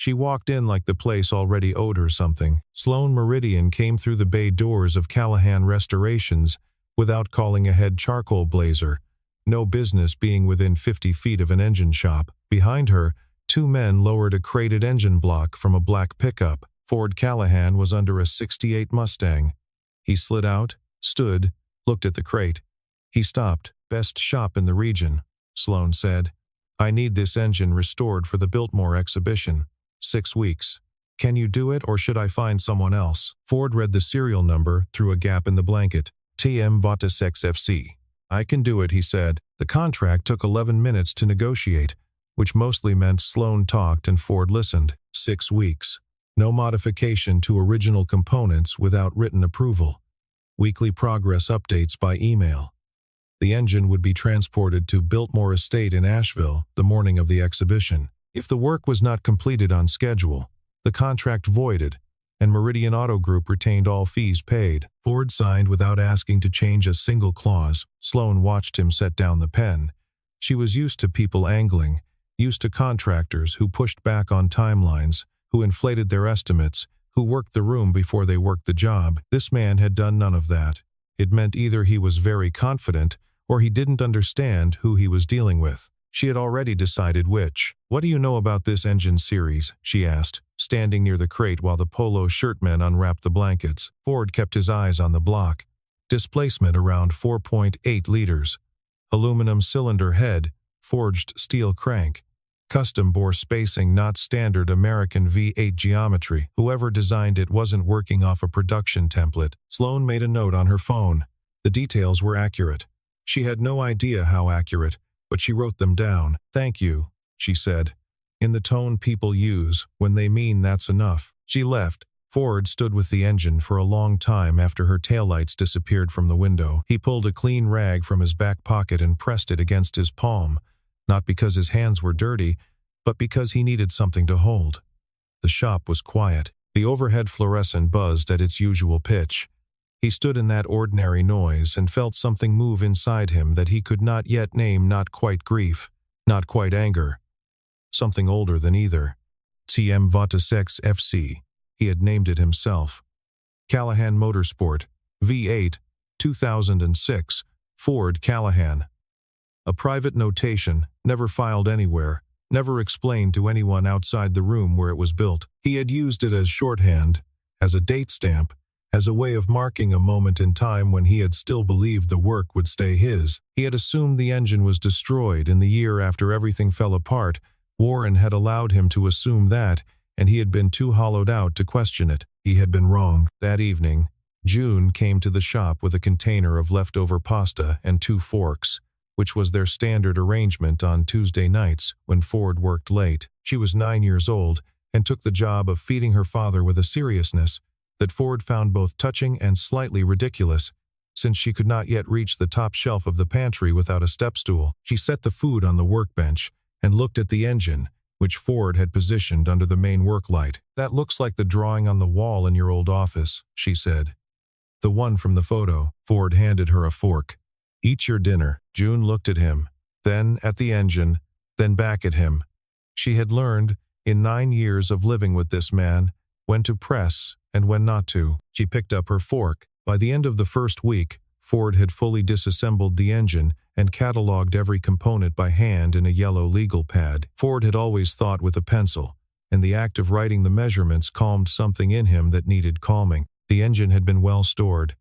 She walked in like the place already owed her something. Sloan Meridian came through the bay doors of Callahan Restorations without calling a head charcoal blazer, no business being within 50 feet of an engine shop. Behind her, 2 men lowered a crated engine block from a black pickup. Ford Callahan was under a '68 Mustang. He slid out, stood, looked at the crate. He stopped. "Best shop in the region," Sloan said. "I need this engine restored for the Biltmore exhibition. 6 weeks. Can you do it, or should I find someone else?" Ford read the serial number through a gap in the blanket. "TM Votasex FC. "I can do it," he said. The contract took 11 minutes to negotiate, which mostly meant Sloan talked and Ford listened. 6 weeks. No modification to original components without written approval. Weekly progress updates by email. The engine would be transported to Biltmore Estate in Asheville the morning of the exhibition. If the work was not completed on schedule, the contract voided, and Meridian Auto Group retained all fees paid. Ford signed without asking to change a single clause. Sloan watched him set down the pen. She was used to people angling, used to contractors who pushed back on timelines, who inflated their estimates, who worked the room before they worked the job. This man had done none of that. It meant either he was very confident or he didn't understand who he was dealing with. She had already decided which. "What do you know about this engine series?" she asked, standing near the crate while the polo shirt men unwrapped the blankets. Ford kept his eyes on the block. Displacement around 4.8 liters. Aluminum cylinder head, forged steel crank. Custom bore spacing, not standard American V8 geometry. Whoever designed it wasn't working off a production template. Sloan made a note on her phone. The details were accurate. She had no idea how accurate, but she wrote them down. "Thank you," she said, in the tone people use when they mean that's enough. She left. Ford stood with the engine for a long time after her taillights disappeared from the window. He pulled a clean rag from his back pocket and pressed it against his palm, not because his hands were dirty, but because he needed something to hold. The shop was quiet. The overhead fluorescent buzzed at its usual pitch. He stood in that ordinary noise and felt something move inside him that he could not yet name. Not quite grief, not quite anger. Something older than either. TM Votasex FC. He had named it himself. Callahan Motorsport, V8, 2006, Ford Callahan. A private notation, never filed anywhere, never explained to anyone outside the room where it was built. He had used it as shorthand, as a date stamp, as a way of marking a moment in time when he had still believed the work would stay his. He had assumed the engine was destroyed in the year after everything fell apart. Warren had allowed him to assume that, and he had been too hollowed out to question it. He had been wrong. That evening, June came to the shop with a container of leftover pasta and 2 forks, which was their standard arrangement on Tuesday nights when Ford worked late. She was 9 years old and took the job of feeding her father with a seriousness that Ford found both touching and slightly ridiculous, since she could not yet reach the top shelf of the pantry without a step-stool. She set the food on the workbench and looked at the engine, which Ford had positioned under the main work light. "That looks like the drawing on the wall in your old office," she said. "The one from the photo." Ford handed her a fork. "Eat your dinner." June looked at him, then at the engine, then back at him. She had learned, in 9 years of living with this man, when to press and when not to. She picked up her fork. By the end of the first week, Ford had fully disassembled the engine and cataloged every component by hand in a yellow legal pad. Ford had always thought with a pencil, and the act of writing the measurements calmed something in him that needed calming. The engine had been well stored.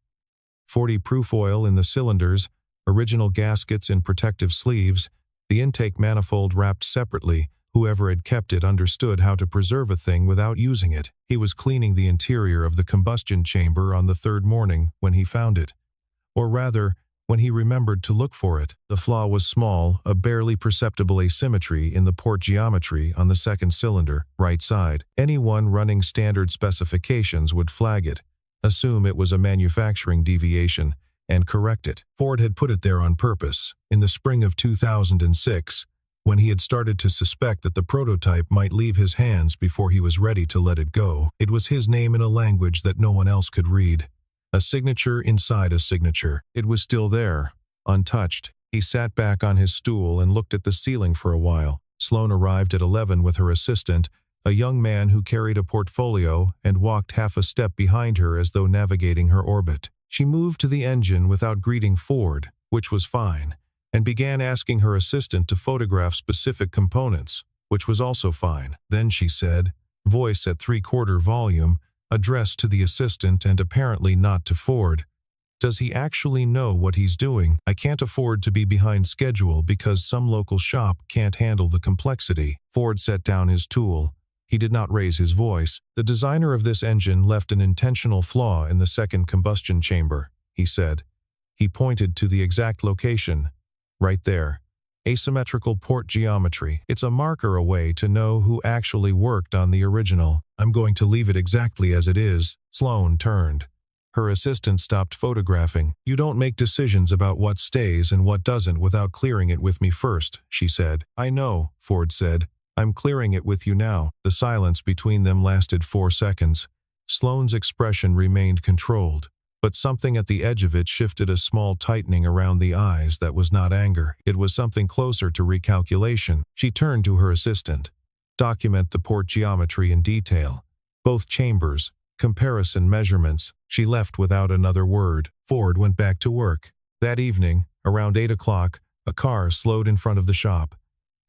40 proof oil in the cylinders, original gaskets in protective sleeves, the intake manifold wrapped separately. Whoever had kept it understood how to preserve a thing without using it. He was cleaning the interior of the combustion chamber on the 3rd morning when he found it. Or rather, when he remembered to look for it. The flaw was small, a barely perceptible asymmetry in the port geometry on the 2nd cylinder, right side. Anyone running standard specifications would flag it, assume it was a manufacturing deviation, and correct it. Ford had put it there on purpose, in the spring of 2006, when he had started to suspect that the prototype might leave his hands before he was ready to let it go. It was his name in a language that no one else could read. A signature inside a signature. It was still there, untouched. He sat back on his stool and looked at the ceiling for a while. Sloan arrived at 11 with her assistant, a young man who carried a portfolio and walked half a step behind her as though navigating her orbit. She moved to the engine without greeting Ford, which was fine, and began asking her assistant to photograph specific components, which was also fine. Then she said, voice at three-quarter volume, addressed to the assistant and apparently not to Ford, "Does he actually know what he's doing? I can't afford to be behind schedule because some local shop can't handle the complexity." Ford set down his tool. He did not raise his voice. "The designer of this engine left an intentional flaw in the second combustion chamber," he said. He pointed to the exact location. "Right there. Asymmetrical port geometry. It's a marker away to know who actually worked on the original. I'm going to leave it exactly as it is." Sloane turned. Her assistant stopped photographing. "You don't make decisions about what stays and what doesn't without clearing it with me first," she said. "I know," Ford said. "I'm clearing it with you now." The silence between them lasted 4 seconds. Sloane's expression remained controlled, but something at the edge of it shifted, a small tightening around the eyes that was not anger. It was something closer to recalculation. She turned to her assistant. "Document the port geometry in detail. Both chambers. Comparison measurements." She left without another word. Ford went back to work. That evening, around 8 o'clock, a car slowed in front of the shop.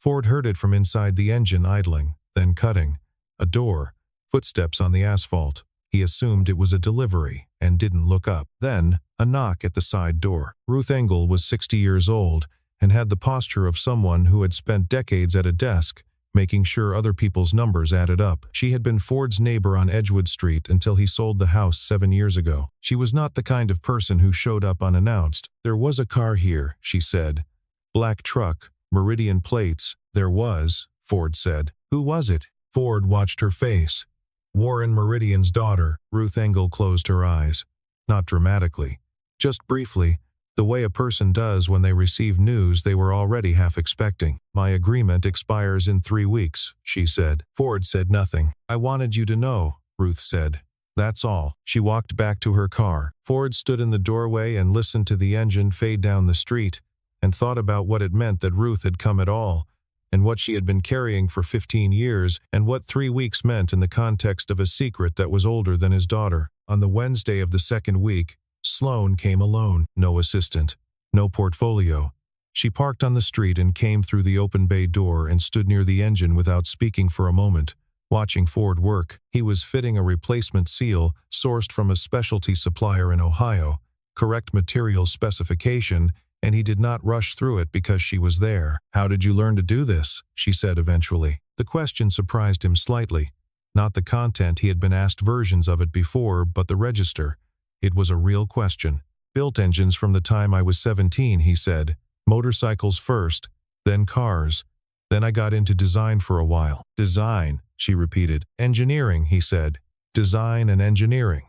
Ford heard it from inside the engine, idling, then cutting. A door, footsteps on the asphalt. He assumed it was a delivery and didn't look up. Then, a knock at the side door. Ruth Engel was 60 years old and had the posture of someone who had spent decades at a desk, making sure other people's numbers added up. She had been Ford's neighbor on Edgewood Street until he sold the house 7 years ago. She was not the kind of person who showed up unannounced. "There was a car here," she said. "Black truck, Meridian plates." "There was," Ford said. "Who was it?" Ford watched her face. "Warren Meridian's daughter." Ruth Engel closed her eyes. Not dramatically. Just briefly, the way a person does when they receive news they were already half expecting. "My agreement expires in 3 weeks, she said. Ford said nothing. "I wanted you to know," Ruth said. "That's all." She walked back to her car. Ford stood in the doorway and listened to the engine fade down the street, and thought about what it meant that Ruth had come at all, and what she had been carrying for 15 years, and what 3 weeks meant in the context of a secret that was older than his daughter. On the Wednesday of the second week, Sloane came alone. No assistant. No portfolio. She parked on the street and came through the open bay door and stood near the engine without speaking for a moment, watching Ford work. He was fitting a replacement seal sourced from a specialty supplier in Ohio, correct material specification, and he did not rush through it because she was there. "How did you learn to do this?" she said eventually. The question surprised him slightly. Not the content, he had been asked versions of it before, but the register. It was a real question. "Built engines from the time I was 17, he said. "Motorcycles first, then cars. Then I got into design for a while." "Design," she repeated. "Engineering," he said. "Design and engineering."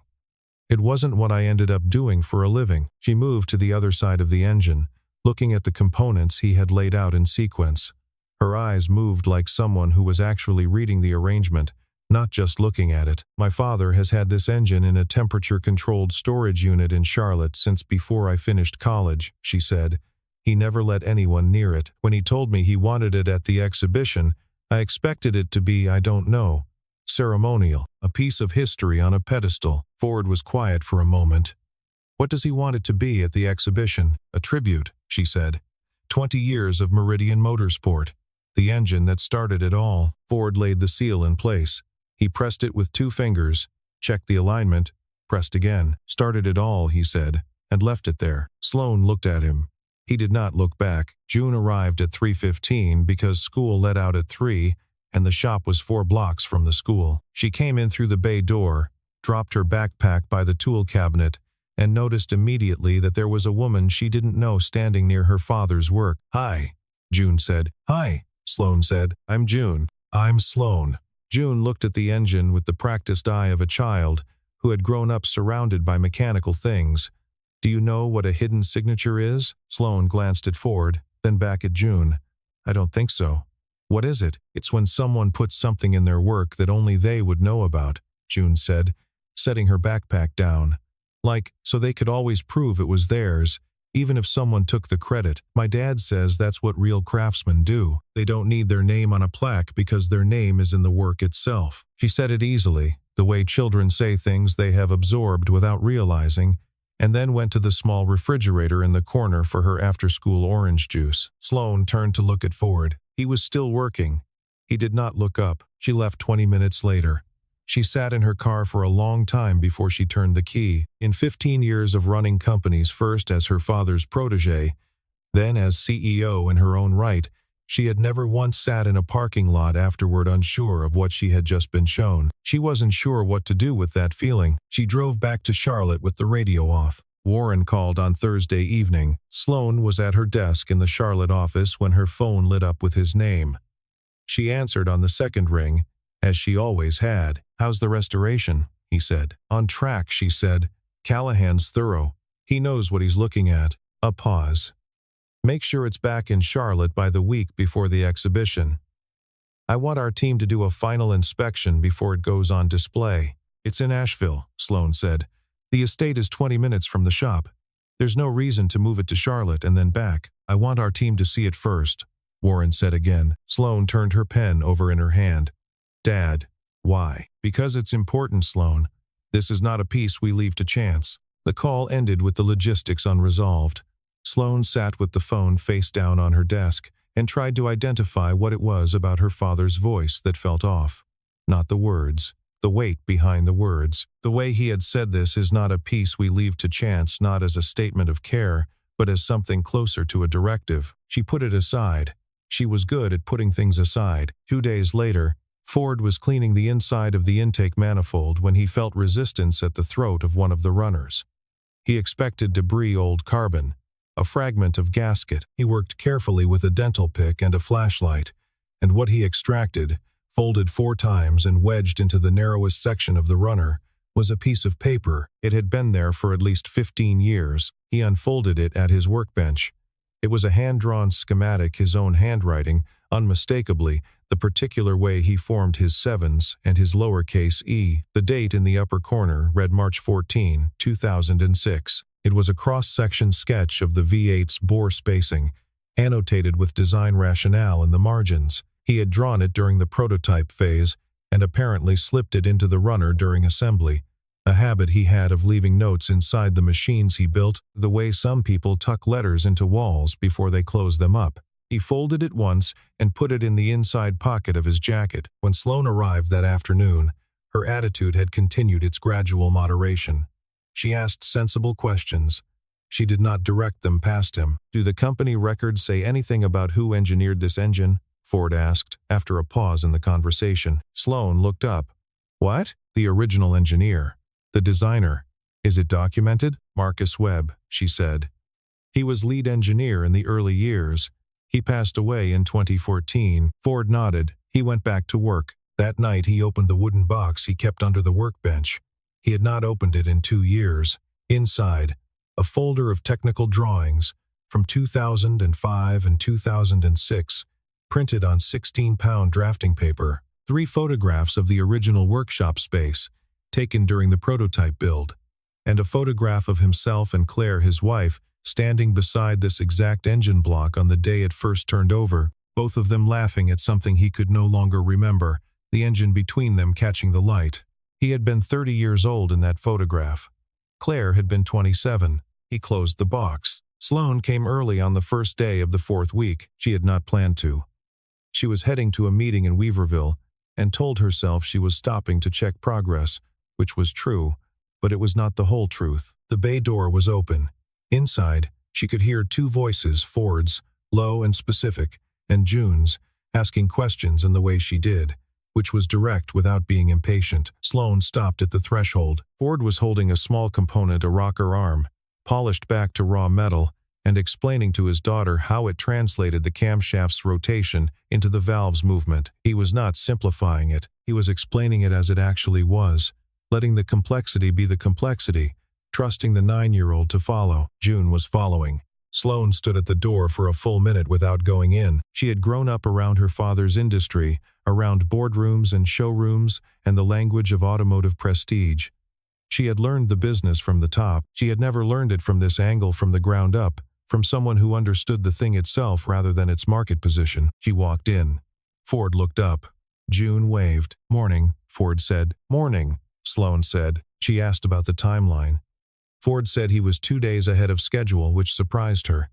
"It wasn't what I ended up doing for a living." She moved to the other side of the engine, looking at the components he had laid out in sequence. Her eyes moved like someone who was actually reading the arrangement, not just looking at it. "My father has had this engine in a temperature-controlled storage unit in Charlotte since before I finished college," she said. "He never let anyone near it. When he told me he wanted it at the exhibition, I expected it to be, I don't know, ceremonial, a piece of history on a pedestal." Ford was quiet for a moment. "What does he want it to be at the exhibition?" "A tribute," she said. 20 years of Meridian Motorsport. The engine that started it all." Ford laid the seal in place. He pressed it with 2 fingers, checked the alignment, pressed again. "Started it all," he said, and left it there. Sloane looked at him. He did not look back. June arrived at 3:15 because school let out at 3, and the shop was 4 blocks from the school. She came in through the bay door, dropped her backpack by the tool cabinet, and noticed immediately that there was a woman she didn't know standing near her father's work. "Hi," June said. "Hi," Sloane said. "I'm June." "I'm Sloane." June looked at the engine with the practiced eye of a child who had grown up surrounded by mechanical things. "Do you know what a hidden signature is?" Sloane glanced at Ford, then back at June. "I don't think so." "What is it?" "It's when someone puts something in their work that only they would know about," June said, setting her backpack down. "Like, so they could always prove it was theirs, Even if someone took the credit, my dad says that's what real craftsmen do. They don't need their name on a plaque because their name is in the work itself. She said it easily, the way children say things they have absorbed without realizing, and then went to the small refrigerator in the corner for her after-school orange juice. Sloane turned to look at Ford. He was still working. He did not look up. She left 20 minutes later. She sat in her car for a long time before she turned the key. In 15 years of running companies, first as her father's protege, then as CEO in her own right, she had never once sat in a parking lot afterward unsure of what she had just been shown. She wasn't sure what to do with that feeling. She drove back to Charlotte with the radio off. Warren called on Thursday evening. Sloane was at her desk in the Charlotte office when her phone lit up with his name. She answered on the second ring, as she always had. "How's the restoration?" he said. "On track," she said. "Callahan's thorough. He knows what he's looking at." A pause. "Make sure it's back in Charlotte by the week before the exhibition. I want our team to do a final inspection before it goes on display." "It's in Asheville," Sloane said. "The estate is 20 minutes from the shop. There's no reason to move it to Charlotte and then back. I want our team to see it first," Warren said again. Sloane turned her pen over in her hand. "Dad, why?" "Because it's important, Sloane. This is not a piece we leave to chance." The call ended with the logistics unresolved. Sloane sat with the phone face down on her desk and tried to identify what it was about her father's voice that felt off. Not the words, the weight behind the words. The way he had said this is not a piece we leave to chance, not as a statement of care, but as something closer to a directive. She put it aside. She was good at putting things aside. 2 days later, Ford was cleaning the inside of the intake manifold when he felt resistance at the throat of one of the runners. He expected debris, old carbon, a fragment of gasket. He worked carefully with a dental pick and a flashlight, and what he extracted, folded 4 times and wedged into the narrowest section of the runner, was a piece of paper. It had been there for at least 15 years. He unfolded it at his workbench. It was a hand-drawn schematic, his own handwriting, unmistakably, the particular way he formed his sevens and his lowercase e. The date in the upper corner read March 14, 2006. It was a cross-section sketch of the V8's bore spacing, annotated with design rationale in the margins. He had drawn it during the prototype phase and apparently slipped it into the runner during assembly, a habit he had of leaving notes inside the machines he built, the way some people tuck letters into walls before they close them up. He folded it once and put it in the inside pocket of his jacket. When Sloane arrived that afternoon, her attitude had continued its gradual moderation. She asked sensible questions. She did not direct them past him. "Do the company records say anything about who engineered this engine?" Ford asked, after a pause in the conversation. Sloane looked up. "What?" "The original engineer. The designer. Is it documented?" "Marcus Webb," she said. "He was lead engineer in the early years. He passed away in 2014. Ford nodded. He went back to work. That night he opened the wooden box he kept under the workbench. He had not opened it in 2 years. Inside, a folder of technical drawings from 2005 and 2006, printed on 16-pound drafting paper. 3 photographs of the original workshop space, taken during the prototype build, and a photograph of himself and Claire, his wife, standing beside this exact engine block on the day it first turned over, both of them laughing at something he could no longer remember, the engine between them catching the light. He had been 30 years old in that photograph. Claire had been 27. He closed the box. Sloane came early on the first day of the 4th week. She had not planned to. She was heading to a meeting in Weaverville and told herself she was stopping to check progress, which was true, but it was not the whole truth. The bay door was open. Inside, she could hear 2 voices, Ford's, low and specific, and June's, asking questions in the way she did, which was direct without being impatient. Sloane stopped at the threshold. Ford was holding a small component, a rocker arm, polished back to raw metal, and explaining to his daughter how it translated the camshaft's rotation into the valve's movement. He was not simplifying it. He was explaining it as it actually was, letting the complexity be the complexity, trusting the 9-year-old to follow. June was following. Sloane stood at the door for a full minute without going in. She had grown up around her father's industry, around boardrooms and showrooms and the language of automotive prestige. She had learned the business from the top. She had never learned it from this angle, from the ground up, from someone who understood the thing itself rather than its market position. She walked in. Ford looked up. June waved. "Morning," Ford said. "Morning," Sloane said. She asked about the timeline. Ford said he was 2 days ahead of schedule, which surprised her.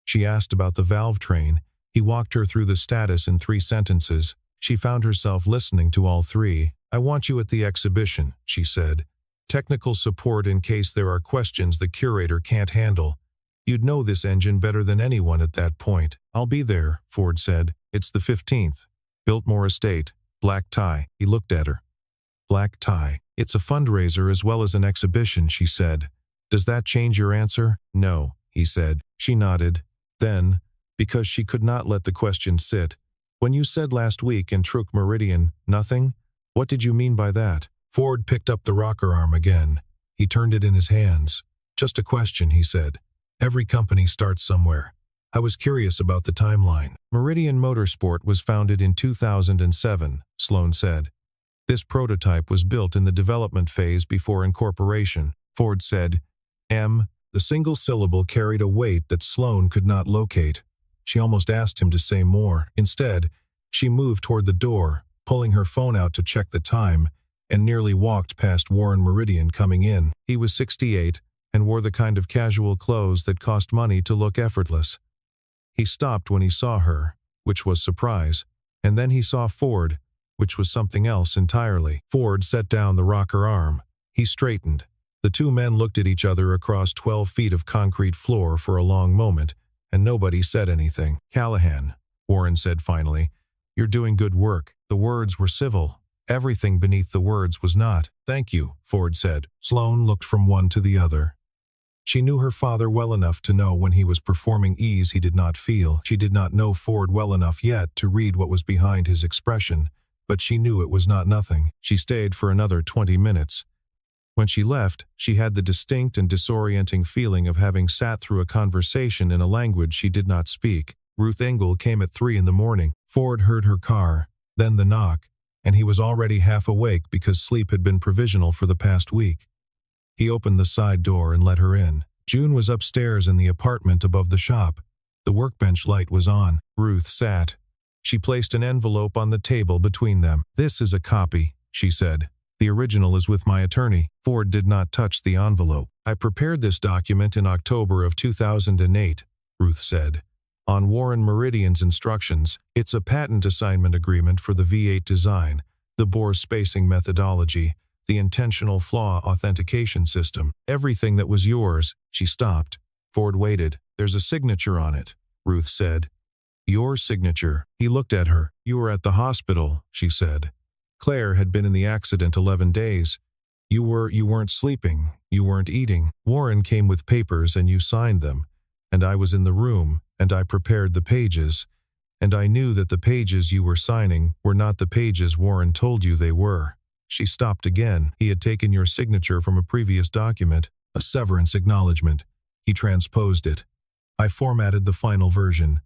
She asked about the valve train. He walked her through the status in 3 sentences. She found herself listening to all 3. "I want you at the exhibition," she said. "Technical support in case there are questions the curator can't handle. You'd know this engine better than anyone at that point." "I'll be there," Ford said. "It's the 15th. Biltmore Estate. Black tie." He looked at her. "Black tie. It's a fundraiser as well as an exhibition," she said. "Does that change your answer?" "No," he said. She nodded. Then, because she could not let the question sit, "When you said last week in Truk Meridian, nothing? What did you mean by that?" Ford picked up the rocker arm again. He turned it in his hands. "Just a question," he said. "Every company starts somewhere. I was curious about the timeline." "Meridian Motorsport was founded in 2007, Sloane said. "This prototype was built in the development phase before incorporation." Ford said, The single syllable carried a weight that Sloane could not locate. She almost asked him to say more. Instead, she moved toward the door, pulling her phone out to check the time, and nearly walked past Warren Meridian coming in. He was 68 and wore the kind of casual clothes that cost money to look effortless. He stopped when he saw her, which was surprise, and then he saw Ford, which was something else entirely. Ford set down the rocker arm. He straightened. The 2 men looked at each other across 12 feet of concrete floor for a long moment, and nobody said anything. "Callahan," Warren said finally, "you're doing good work." The words were civil. Everything beneath the words was not. "Thank you," Ford said. Sloane looked from one to the other. She knew her father well enough to know when he was performing ease he did not feel. She did not know Ford well enough yet to read what was behind his expression, but she knew it was not nothing. She stayed for another 20 minutes. When she left, she had the distinct and disorienting feeling of having sat through a conversation in a language she did not speak. Ruth Engel came at 3 in the morning. Ford heard her car, then the knock, and he was already half awake because sleep had been provisional for the past week. He opened the side door and let her in. June was upstairs in the apartment above the shop. The workbench light was on. Ruth sat. She placed an envelope on the table between them. "This is a copy," she said. "The original is with my attorney." Ford did not touch the envelope. "I prepared this document in October of 2008, Ruth said. "On Warren Meridian's instructions. It's a patent assignment agreement for the V8 design, the bore spacing methodology, the intentional flaw authentication system. Everything that was yours." She stopped. Ford waited. "There's a signature on it," Ruth said. "Your signature." He looked at her. "You were at the hospital," she said. "Claire had been in the accident 11 days. You weren't sleeping. You weren't eating. Warren came with papers and you signed them. And I was in the room, and I prepared the pages. And I knew that the pages you were signing were not the pages Warren told you they were." She stopped again. "He had taken your signature from a previous document, a severance acknowledgement. He transposed it. I formatted the final version.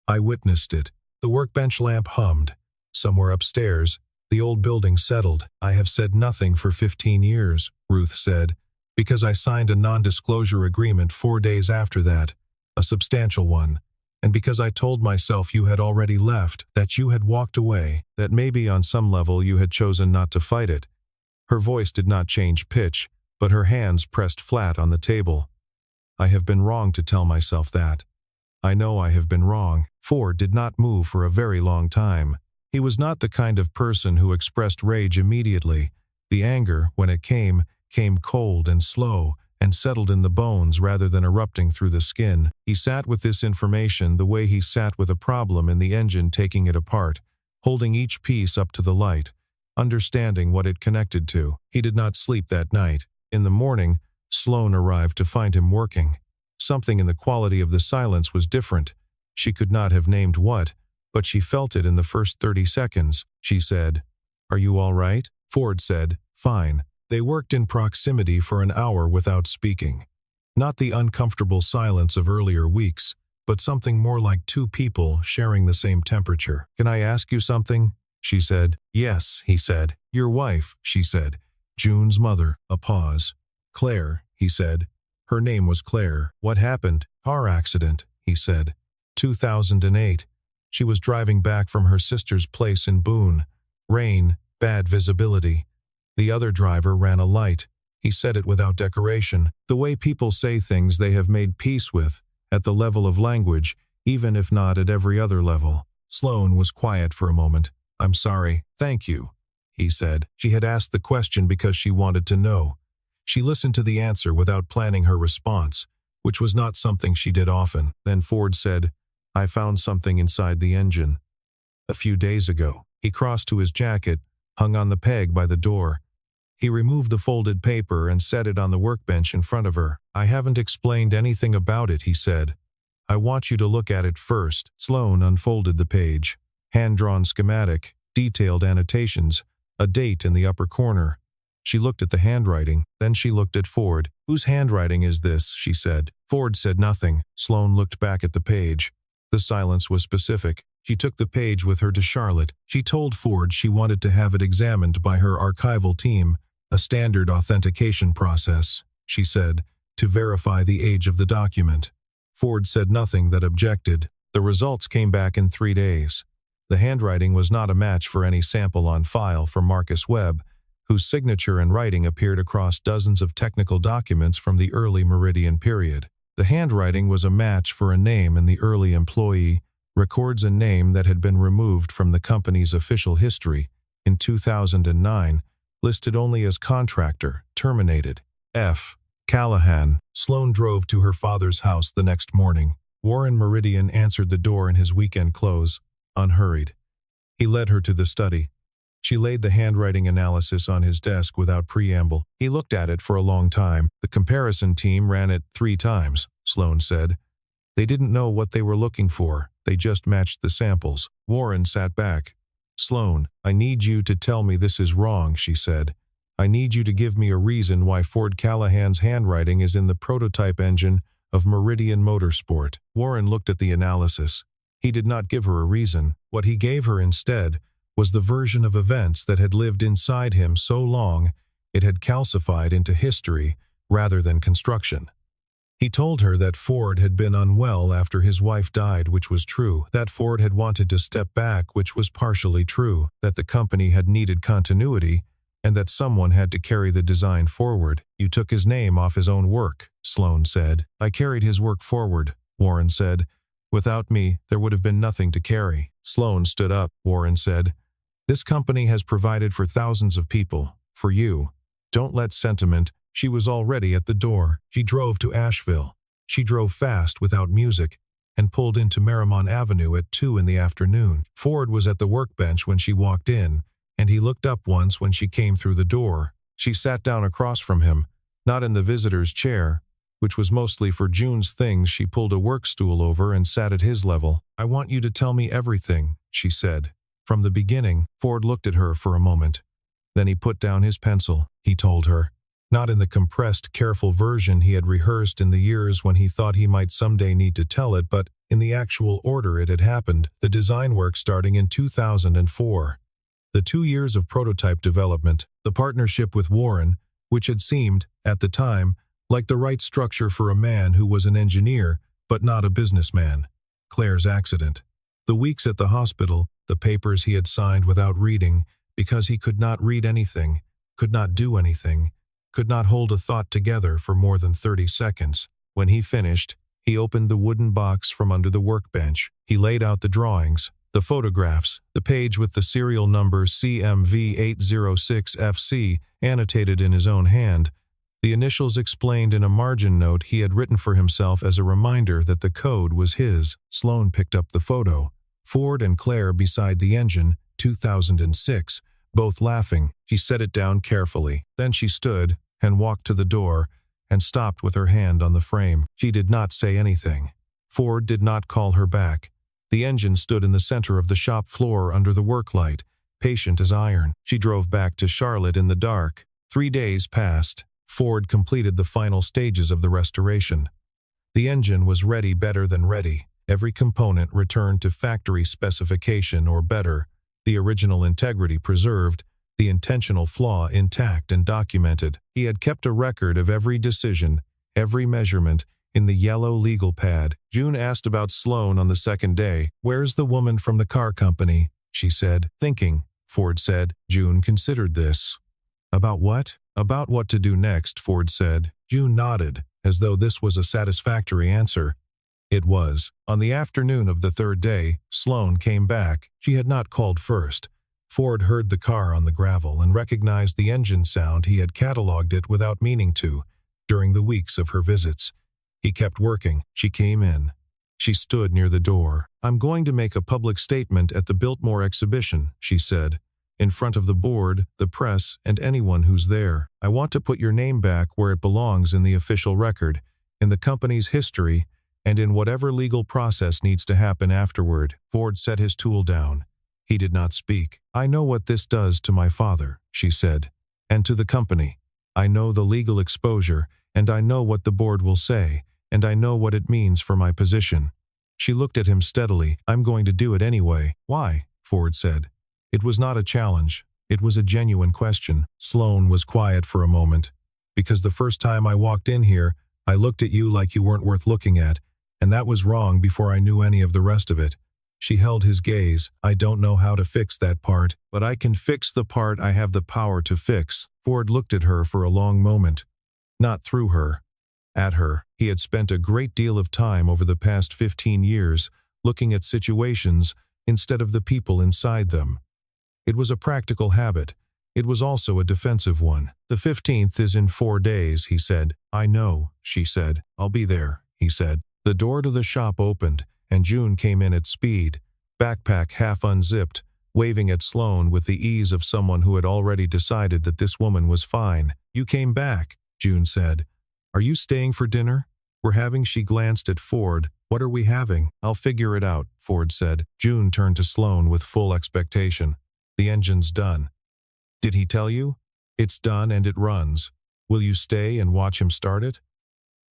I witnessed it." The workbench lamp hummed. Somewhere upstairs, the old building settled. "I have said nothing for 15 years, Ruth said, "because I signed a non-disclosure agreement 4 days after that, a substantial one, and because I told myself you had already left, that you had walked away, that maybe on some level you had chosen not to fight it." Her voice did not change pitch, but her hands pressed flat on the table. "I have been wrong to tell myself that. I know I have been wrong." Ford did not move for a very long time. He was not the kind of person who expressed rage immediately. The anger, when it came cold and slow, and settled in the bones rather than erupting through the skin. He sat with this information the way he sat with a problem in the engine, taking it apart, holding each piece up to the light, understanding what it connected to. He did not sleep that night. In the morning, Sloane arrived to find him working. Something in the quality of the silence was different. She could not have named what, but she felt it in the first 30 seconds. She said, "Are you all right?" Ford said, "Fine." They worked in proximity for an hour without speaking. Not the uncomfortable silence of earlier weeks, but something more like 2 people sharing the same temperature. "Can I ask you something?" she said. "Yes," he said. "Your wife," she said. June's mother. A pause. Claire, he said. Her name was Claire. What happened? Car accident, he said. 2008. She was driving back from her sister's place in Boone. Rain, bad visibility. The other driver ran a light. He said it without decoration. The way people say things they have made peace with, at the level of language, even if not at every other level. Sloane was quiet for a moment. I'm sorry. Thank you, he said. She had asked the question because she wanted to know. She listened to the answer without planning her response, which was not something she did often. Then Ford said, I found something inside the engine. A few days ago. He crossed to his jacket, hung on the peg by the door. He removed the folded paper and set it on the workbench in front of her. I haven't explained anything about it, he said. I want you to look at it first. Sloane unfolded the page. Hand-drawn schematic, detailed annotations, a date in the upper corner. She looked at the handwriting, then she looked at Ford. Whose handwriting is this? She said. Ford said nothing. Sloane looked back at the page. The silence was specific. She took the page with her to Charlotte. She told Ford she wanted to have it examined by her archival team, a standard authentication process, she said, to verify the age of the document. Ford said nothing that objected. The results came back in 3 days. The handwriting was not a match for any sample on file for Marcus Webb, whose signature and writing appeared across dozens of technical documents from the early Meridian period. The handwriting was a match for a name in the early employee, records a name that had been removed from the company's official history in 2009, listed only as contractor, terminated. F. Callahan. Sloane drove to her father's house the next morning. Warren Meridian answered the door in his weekend clothes, unhurried. He led her to the study. She laid the handwriting analysis on his desk without preamble. He looked at it for a long time. The comparison team ran it 3 times, Sloane said. They didn't know what they were looking for. They just matched the samples. Warren sat back. Sloane, I need you to tell me this is wrong, she said. I need you to give me a reason why Ford Callahan's handwriting is in the prototype engine of Meridian Motorsport. Warren looked at the analysis. He did not give her a reason. What he gave her instead was the version of events that had lived inside him so long it had calcified into history rather than construction. He told her that Ford had been unwell after his wife died, which was true, that Ford had wanted to step back, which was partially true, that the company had needed continuity, and that someone had to carry the design forward. You took his name off his own work, Sloane said. I carried his work forward, Warren said. Without me, there would have been nothing to carry. Sloane stood up. Warren said, this company has provided for thousands of people. For you. Don't let sentiment. She was already at the door. She drove to Asheville. She drove fast without music and pulled into Merrimon Avenue at 2 in the afternoon. Ford was at the workbench when she walked in, and he looked up once when she came through the door. She sat down across from him, not in the visitor's chair, which was mostly for June's things. She pulled a work stool over and sat at his level. I want you to tell me everything, she said. From the beginning. Ford looked at her for a moment. Then he put down his pencil. He told her. Not in the compressed, careful version he had rehearsed in the years when he thought he might someday need to tell it, but in the actual order it had happened, the design work starting in 2004. The 2 years of prototype development, the partnership with Warren, which had seemed, at the time, like the right structure for a man who was an engineer, but not a businessman. Claire's accident. The weeks at the hospital, the papers he had signed without reading, because he could not read anything, could not do anything, could not hold a thought together for more than 30 seconds. When he finished, he opened the wooden box from under the workbench. He laid out the drawings, the photographs, the page with the serial number CMV806FC annotated in his own hand, the initials explained in a margin note he had written for himself as a reminder that the code was his. Sloane picked up the photo. Ford and Claire beside the engine, 2006, both laughing. She set it down carefully. Then she stood and walked to the door and stopped with her hand on the frame. She did not say anything. Ford did not call her back. The engine stood in the center of the shop floor under the work light, patient as iron. She drove back to Charlotte in the dark. 3 days passed. Ford completed the final stages of the restoration. The engine was ready, better than ready. Every component returned to factory specification or better, the original integrity preserved, the intentional flaw intact and documented. He had kept a record of every decision, every measurement, in the yellow legal pad. June asked about Sloan on the second day. "Where's the woman from the car company?" she said. "Thinking," Ford said. June considered this. "About what?" "About what to do next," Ford said. June nodded, as though this was a satisfactory answer. It was. On the afternoon of the third day, Sloan came back. She had not called first. Ford heard the car on the gravel and recognized the engine sound. He had cataloged it without meaning to, during the weeks of her visits. He kept working. She came in. She stood near the door. "I'm going to make a public statement at the Biltmore exhibition," she said, "in front of the board, the press, and anyone who's there. I want to put your name back where it belongs in the official record, in the company's history, and in whatever legal process needs to happen afterward." Ford set his tool down. He did not speak. "I know what this does to my father," she said, "and to the company. I know the legal exposure, and I know what the board will say, and I know what it means for my position." She looked at him steadily. "I'm going to do it anyway." "Why?" Ford said. It was not a challenge. It was a genuine question. Sloan was quiet for a moment. "Because the first time I walked in here, I looked at you like you weren't worth looking at, and that was wrong before I knew any of the rest of it." She held his gaze. "I don't know how to fix that part, but I can fix the part I have the power to fix." Ford looked at her for a long moment. Not through her. At her. He had spent a great deal of time over the past 15 years looking at situations instead of the people inside them. It was a practical habit. It was also a defensive one. "The 15th is in 4 days, he said. "I know," she said. "I'll be there," he said. The door to the shop opened, and June came in at speed, backpack half unzipped, waving at Sloan with the ease of someone who had already decided that this woman was fine. "You came back," June said. "Are you staying for dinner?" "We're having." She glanced at Ford. "What are we having?" "I'll figure it out," Ford said. June turned to Sloan with full expectation. "The engine's done." "Did he tell you?" "It's done and it runs. Will you stay and watch him start it?"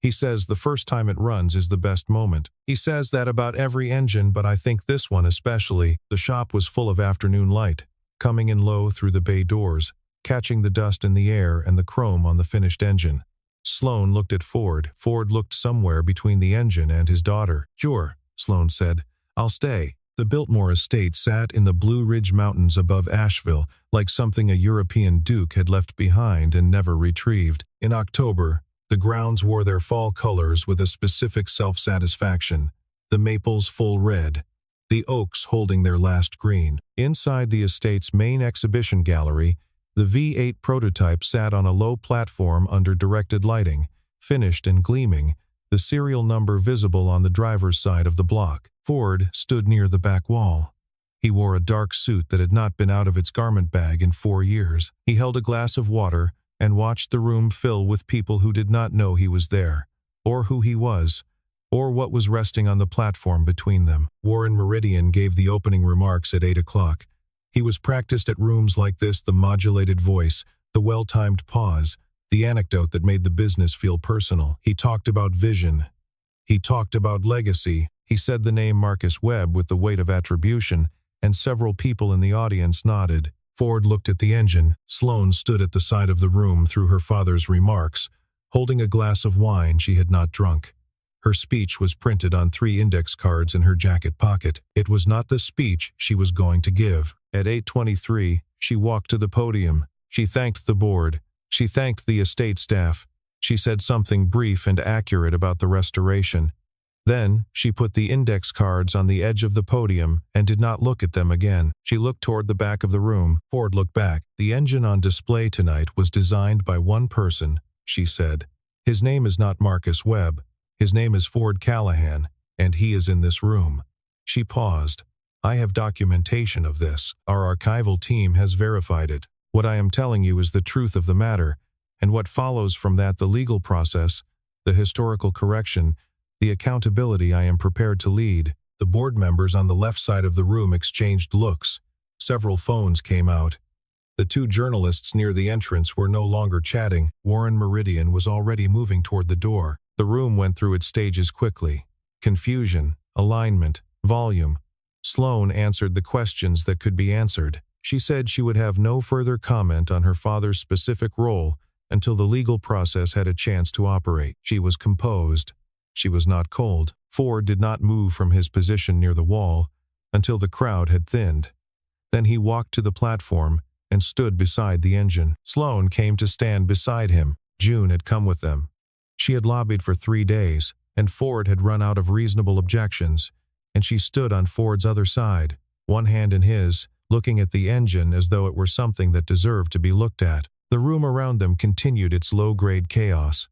"He says the first time it runs is the best moment. He says that about every engine, but I think this one especially." The shop was full of afternoon light, coming in low through the bay doors, catching the dust in the air and the chrome on the finished engine. Sloan looked at Ford. Ford looked somewhere between the engine and his daughter. "Sure," Sloan said. "I'll stay." The Biltmore estate sat in the Blue Ridge Mountains above Asheville, like something a European duke had left behind and never retrieved. In October, the grounds wore their fall colors with a specific self-satisfaction, the maples full red, the oaks holding their last green. Inside the estate's main exhibition gallery, the V8 prototype sat on a low platform under directed lighting, finished and gleaming, the serial number visible on the driver's side of the block. Ford stood near the back wall. He wore a dark suit that had not been out of its garment bag in 4 years. He held a glass of water and watched the room fill with people who did not know he was there, or who he was, or what was resting on the platform between them. Warren Meridian gave the opening remarks at 8 o'clock. He was practiced at rooms like this, the modulated voice, the well-timed pause, the anecdote that made the business feel personal. He talked about vision. He talked about legacy. He said the name Marcus Webb with the weight of attribution, and several people in the audience nodded. Ford looked at the engine. Sloan stood at the side of the room through her father's remarks, holding a glass of wine she had not drunk. Her speech was printed on 3 index cards in her jacket pocket. It was not the speech she was going to give. At 8:23, she walked to the podium. She thanked the board. She thanked the estate staff. She said something brief and accurate about the restoration. Then, she put the index cards on the edge of the podium and did not look at them again. She looked toward the back of the room. Ford looked back. "The engine on display tonight was designed by one person," she said. "His name is not Marcus Webb. His name is Ford Callahan, and he is in this room." She paused. "I have documentation of this. Our archival team has verified it. What I am telling you is the truth of the matter, and what follows from that, the legal process, the historical correction, the accountability I am prepared to lead." The board members on the left side of the room exchanged looks. Several phones came out. The 2 journalists near the entrance were no longer chatting. Warren Meridian was already moving toward the door. The room went through its stages quickly. Confusion, alignment, volume. Sloan answered the questions that could be answered. She said she would have no further comment on her father's specific role until the legal process had a chance to operate. She was composed. She was not cold. Ford did not move from his position near the wall until the crowd had thinned. Then he walked to the platform and stood beside the engine. Sloan came to stand beside him. June had come with them. She had lobbied for 3 days, and Ford had run out of reasonable objections, and she stood on Ford's other side, one hand in his, looking at the engine as though it were something that deserved to be looked at. The room around them continued its low-grade chaos.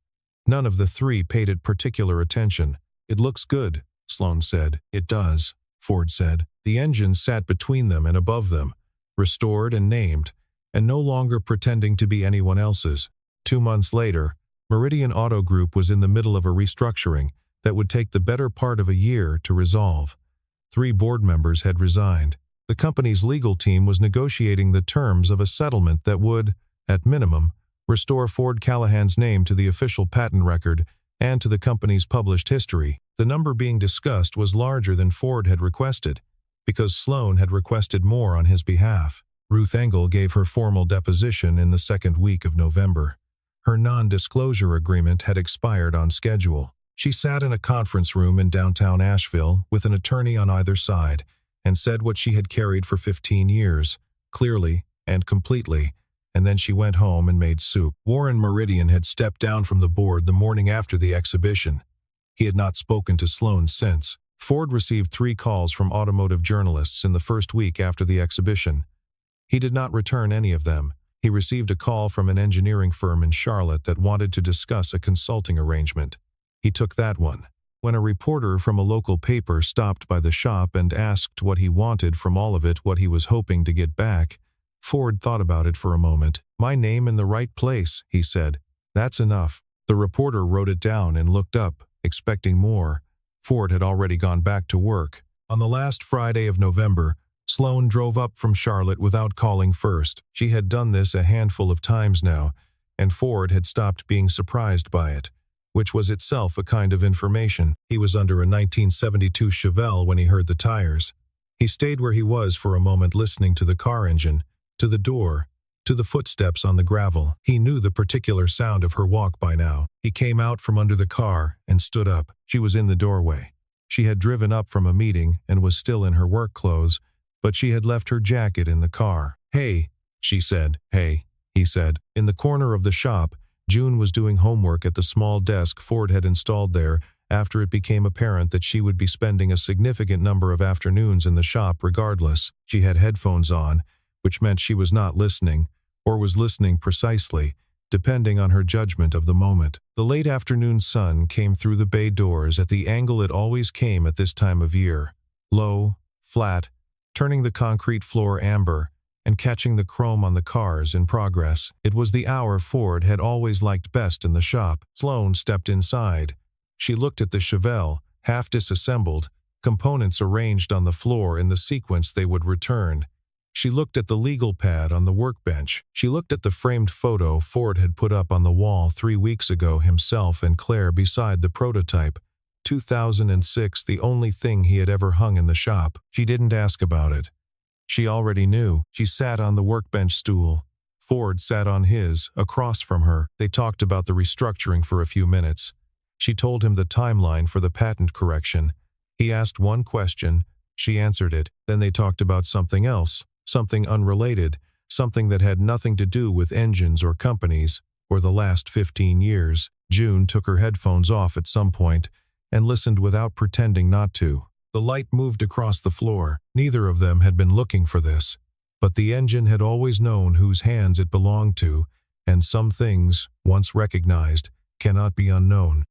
None of the three paid it particular attention. "It looks good," Sloan said. "It does," Ford said. The engine sat between them and above them, restored and named, and no longer pretending to be anyone else's. 2 months later, Meridian Auto Group was in the middle of a restructuring that would take the better part of a year to resolve. 3 board members had resigned. The company's legal team was negotiating the terms of a settlement that would, at minimum, restore Ford Callahan's name to the official patent record and to the company's published history. The number being discussed was larger than Ford had requested, because Sloan had requested more on his behalf. Ruth Engel gave her formal deposition in the second week of November. Her non-disclosure agreement had expired on schedule. She sat in a conference room in downtown Asheville with an attorney on either side and said what she had carried for 15 years, clearly and completely, and then she went home and made soup. Warren Meridian had stepped down from the board the morning after the exhibition. He had not spoken to Sloan since. Ford received 3 calls from automotive journalists in the first week after the exhibition. He did not return any of them. He received a call from an engineering firm in Charlotte that wanted to discuss a consulting arrangement. He took that one. When a reporter from a local paper stopped by the shop and asked what he wanted from all of it, what he was hoping to get back, Ford thought about it for a moment. "My name in the right place," he said. "That's enough." The reporter wrote it down and looked up, expecting more. Ford had already gone back to work. On the last Friday of November, Sloan drove up from Charlotte without calling first. She had done this a handful of times now, and Ford had stopped being surprised by it, which was itself a kind of information. He was under a 1972 Chevelle when he heard the tires. He stayed where he was for a moment, listening to the car engine, to the door, to the footsteps on the gravel. He knew the particular sound of her walk by now. He came out from under the car and stood up. She was in the doorway. She had driven up from a meeting and was still in her work clothes, but she had left her jacket in the car. "Hey," she said. "Hey," he said. In the corner of the shop, June was doing homework at the small desk Ford had installed there after it became apparent that she would be spending a significant number of afternoons in the shop regardless. She had headphones on, which meant she was not listening, or was listening precisely, depending on her judgment of the moment. The late afternoon sun came through the bay doors at the angle it always came at this time of year, low, flat, turning the concrete floor amber, and catching the chrome on the cars in progress. It was the hour Ford had always liked best in the shop. Sloan stepped inside. She looked at the Chevelle, half disassembled, components arranged on the floor in the sequence they would return. She looked at the legal pad on the workbench. She looked at the framed photo Ford had put up on the wall 3 weeks ago, himself and Claire beside the prototype. 2006, the only thing he had ever hung in the shop. She didn't ask about it. She already knew. She sat on the workbench stool. Ford sat on his, across from her. They talked about the restructuring for a few minutes. She told him the timeline for the patent correction. He asked one question. She answered it. Then they talked about something else, something unrelated, something that had nothing to do with engines or companies, or the last 15 years. June took her headphones off at some point and listened without pretending not to. The light moved across the floor. Neither of them had been looking for this, but the engine had always known whose hands it belonged to, and some things, once recognized, cannot be unknown.